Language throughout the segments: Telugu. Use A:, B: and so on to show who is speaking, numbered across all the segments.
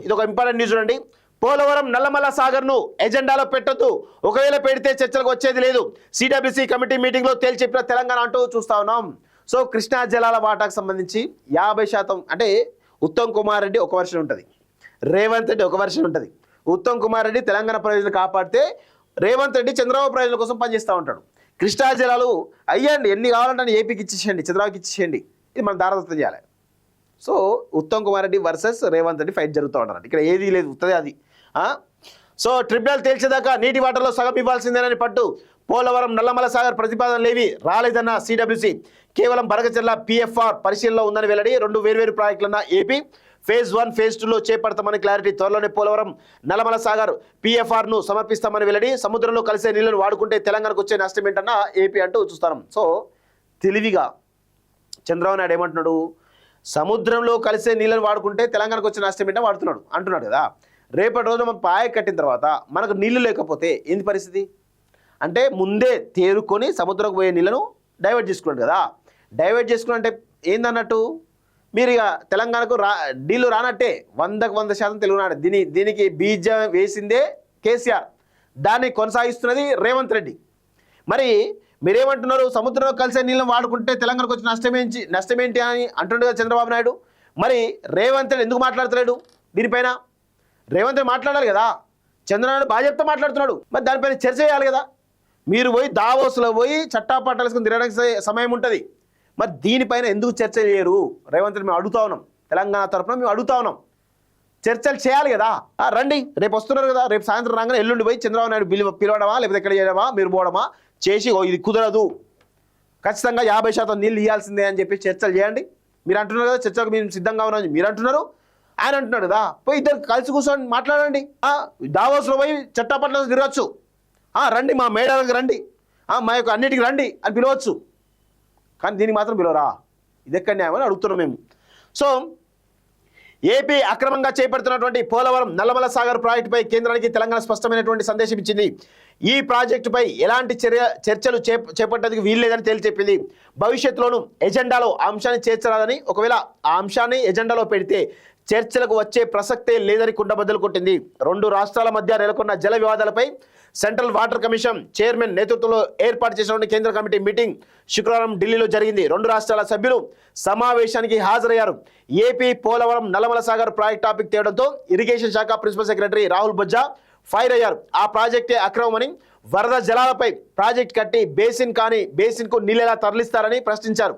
A: ఇది ఒక ఇంపార్టెంట్ న్యూస్ చూడండి. పోలవరం నల్లమల సాగర్ను ఎజెండాలో పెట్టొద్దు, ఒకవేళ పెడితే చర్చలకు వచ్చేది లేదు, సిడబ్ల్యూసీ కమిటీ మీటింగ్లో తేల్చి చెప్పిన తెలంగాణ అంటూ చూస్తా ఉన్నాం. సో కృష్ణా జలాల వాటాకు సంబంధించి 50% అంటే ఉత్తమ్ కుమార్ రెడ్డి ఒక వర్షన్ ఉంటుంది, రేవంత్ రెడ్డి ఒక వర్షన్ ఉంటుంది. ఉత్తమ్ కుమార్ రెడ్డి తెలంగాణ ప్రయోజనాలు కాపాడితే రేవంత్ రెడ్డి చంద్రబాబు ప్రయోజనాల కోసం పనిచేస్తూ ఉంటాడు. కృష్ణా జలాలు అయ్యండి, ఎన్ని కావాలంటే ఏపీకి ఇచ్చేసేయండి, చంద్రబాబుకి ఇచ్చేసేయండి, ఇది మనం దారదత్తం చేయాలి. So Uttam Kumar Reddy versus Revanth Reddy fight జరుగుతూ ఉంటారు. ఇక్కడ ఏది లేదు, ఉత్తదే అది. సో ట్రిబ్యునల్ తేల్చేదాకా నీటి వాటర్లో సగం ఇవ్వాల్సిందేనని పట్టు. పోలవరం నల్లమల సాగర్ ప్రతిపాదనలేవి రాలేదన్న సిడబ్ల్యూసీ, కేవలం బరగచెర్ల పిఎఫ్ఆర్ పరిశీలనలో ఉందని వెల్లడి. 2 వేర్వేరు ప్రాజెక్టులన్న ఏపీ, ఫేజ్ 1 ఫేజ్ 2లో చేపడతామని క్లారిటీ. త్వరలోనే పోలవరం నల్లమల సాగర్ పిఎఫ్ఆర్ను సమర్పిస్తామని వెల్లడి. సముద్రంలో కలిసే నీళ్లను వాడుకుంటే తెలంగాణకు వచ్చే నష్టం ఏంటన్నా ఏపీ అంటూ చూస్తాం. సో తెలివిగా చంద్రబాబు నాయుడు ఏమంటున్నాడు, సముద్రంలో కలిసే నీళ్ళని వాడుకుంటే తెలంగాణకు వచ్చే నష్టం ఏంటో వాడుతున్నాడు అంటున్నాడు కదా. రేపటి రోజు మనం పాయ కట్టిన తర్వాత మనకు నీళ్లు లేకపోతే ఏంది పరిస్థితి అంటే, ముందే తేరుకొని సముద్రంకు పోయే నీళ్ళను డైవర్ట్ చేసుకున్నాడు కదా. డైవర్ట్ చేసుకున్నా అంటే ఏందన్నట్టు, మీరు ఇక తెలంగాణకు నీళ్లు రానట్టే. 100కు 100% తెలుగునాడు. దీనికి బీజం వేసిందే కేసీఆర్, దాన్ని కొనసాగిస్తున్నది రేవంత్ రెడ్డి. మరి మీరేమంటున్నారు, సముద్రంలో కలిసే నీళ్ళని వాడుకుంటే తెలంగాణకు వచ్చిన నష్టమేంటి అని అంటుండే కదా చంద్రబాబు నాయుడు. మరి రేవంత్ రెడ్డి ఎందుకు మాట్లాడతలేడు దీనిపైన? రేవంత్ రెడ్డి మాట్లాడాలి కదా, చంద్రబాబు బాగా చెప్తా మాట్లాడుతున్నాడు. మరి దానిపైన చర్చ చేయాలి కదా. మీరు పోయి దావోస్లో పోయి చట్టాపట్టాలేసుకుని తిరగడానికి సమయం ఉంటుంది. మరి దీనిపైన ఎందుకు చర్చ చేయరు రేవంత్ రెడ్డి? మేము అడుగుతా ఉన్నాం, తెలంగాణ తరఫున మేము అడుగుతా ఉన్నాం, చర్చలు చేయాలి కదా. రండి, రేపు వస్తున్నారు కదా, రేపు సాయంత్రం రాగానే ఎల్లుండి పోయి చంద్రబాబు నాయుడు పిలవడమా, లేకపోతే ఎక్కడ చేయడమా, మీరు పోవడమా చేసి ఇది కుదరదు, ఖచ్చితంగా 50% నీళ్ళు ఇవ్వాల్సిందే అని చెప్పి చర్చలు చేయండి. మీరు అంటున్నారు కదా చర్చలకు మేము సిద్ధంగా ఉన్నామని మీరు అంటున్నారు, ఆయన అంటున్నాడు కదా, పోయి ఇద్దరు కలిసి కూర్చొని మాట్లాడండి. దావోస్లో పోయి చట్టపట్ల తిరగచ్చు. రండి, మా మేడలకు రండి, మా యొక్క అన్నిటికి రండి అని పిలవచ్చు. కానీ దీనికి మాత్రం పిలవరా? ఇది ఎక్కడ న్యాయమని అడుగుతున్నాం మేము. సో ఏపీ అక్రమంగా చేపడుతున్నటువంటి పోలవరం నల్లమల సాగర్ ప్రాజెక్టుపై కేంద్రానికి తెలంగాణ స్పష్టమైనటువంటి సందేశం ఇచ్చింది. ఈ ప్రాజెక్టుపై ఎలాంటి చర్చలు చేపట్టేందుకు వీల్లేదని తేల్చెప్పింది. భవిష్యత్తులోనూ ఎజెండాలో ఆ అంశాన్ని చేర్చరాదని, ఒకవేళ ఆ అంశాన్ని ఎజెండాలో పెడితే చర్చలకు వచ్చే ప్రసక్తే లేదని కుండబద్దలు కొట్టింది. 2 రాష్ట్రాల మధ్య నెలకొన్న జల వివాదాలపై సెంట్రల్ వాటర్ కమిషన్ చైర్మన్ నేతృత్వంలో ఏర్పాటు చేసిన కేంద్ర కమిటీ మీటింగ్ శుక్రవారం ఢిల్లీలో జరిగింది. 2 రాష్ట్రాల సభ్యులు సమావేశానికి హాజరయ్యారు. AP Polavaram Nallamala Sagar project topic తేవడంతో ఇరిగేషన్ శాఖ principal secretary Rahul Bojja fire అయ్యారు. ఆ ప్రాజెక్టే అక్రమమని, వరద జలాలపై ప్రాజెక్ట్ కట్టి బేసిన్కు నీళ్ళెలా తరలిస్తారని ప్రశ్నించారు.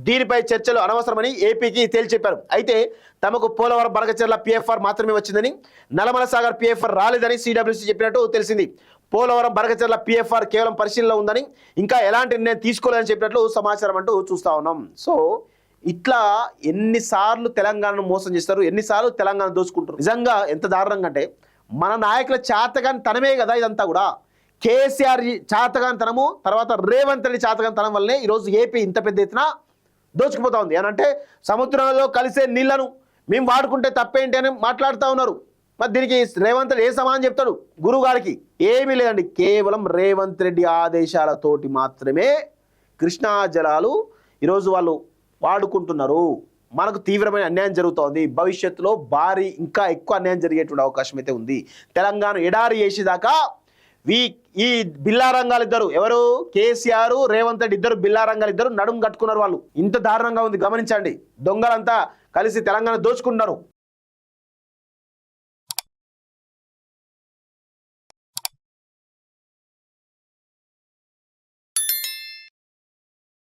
A: దీనిపై చర్చలు అనవసరమని ఏపీకి తేల్చెప్పారు. అయితే తమకు పోలవరం బరగచెర్ల పిఎఫ్ఆర్ మాత్రమే వచ్చిందని, నల్లమల సాగర్ పిఎఫ్ఆర్ రాలేదని సిడబ్ల్యూసీ చెప్పినట్టు తెలిసింది. పోలవరం బరగచెర్ల పిఎఫ్ఆర్ కేవలం పరిశీలనలో ఉందని, ఇంకా ఎలాంటి నిర్ణయం తీసుకోలేదని చెప్పినట్లు సమాచారం అంటూ చూస్తా ఉన్నాం. సో ఇట్లా ఎన్నిసార్లు తెలంగాణను మోసం చేస్తారు, ఎన్నిసార్లు తెలంగాణ దోచుకుంటారు. నిజంగా ఎంత దారుణంగా అంటే, మన నాయకుల చాతగాని తనమే కదా ఇదంతా కూడా. కేసీఆర్ చాతగాని తనము, తర్వాత రేవంత్ రెడ్డి చాతగాని తనం వల్లనే ఈరోజు ఏపీ ఇంత పెద్ద ఎత్తున దోచుకుపోతా ఉంది. అంటే సముద్రంలో కలిసే నీళ్లను మేము వాడుకుంటే తప్పేంటి అని మాట్లాడుతూ ఉన్నారు. మరి దీనికి రేవంత్ రెడ్డి ఏ సమాధానం చెప్తాడు? గురువు గారికి ఏమీ లేదండి, కేవలం రేవంత్ రెడ్డి ఆదేశాలతోటి మాత్రమే కృష్ణా జలాలు ఈరోజు వాళ్ళు వాడుకుంటున్నారు. మనకు తీవ్రమైన అన్యాయం జరుగుతోంది. భవిష్యత్తులో ఇంకా ఎక్కువ అన్యాయం జరిగేటువంటి అవకాశం అయితే ఉంది. తెలంగాణ ఎడారి చేసేదాకా ఈ బిల్లారంగాలు ఇద్దరు, ఎవరు, కేసీఆర్ రేవంత్ రెడ్డి ఇద్దరు బిల్లారంగాలు ఇద్దరు నడుము కట్టుకున్నారు. వాళ్ళు ఇంత దారుణంగా ఉంది గమనించండి. దొంగలంతా కలిసి తెలంగాణ దోచుకుంటున్నారు.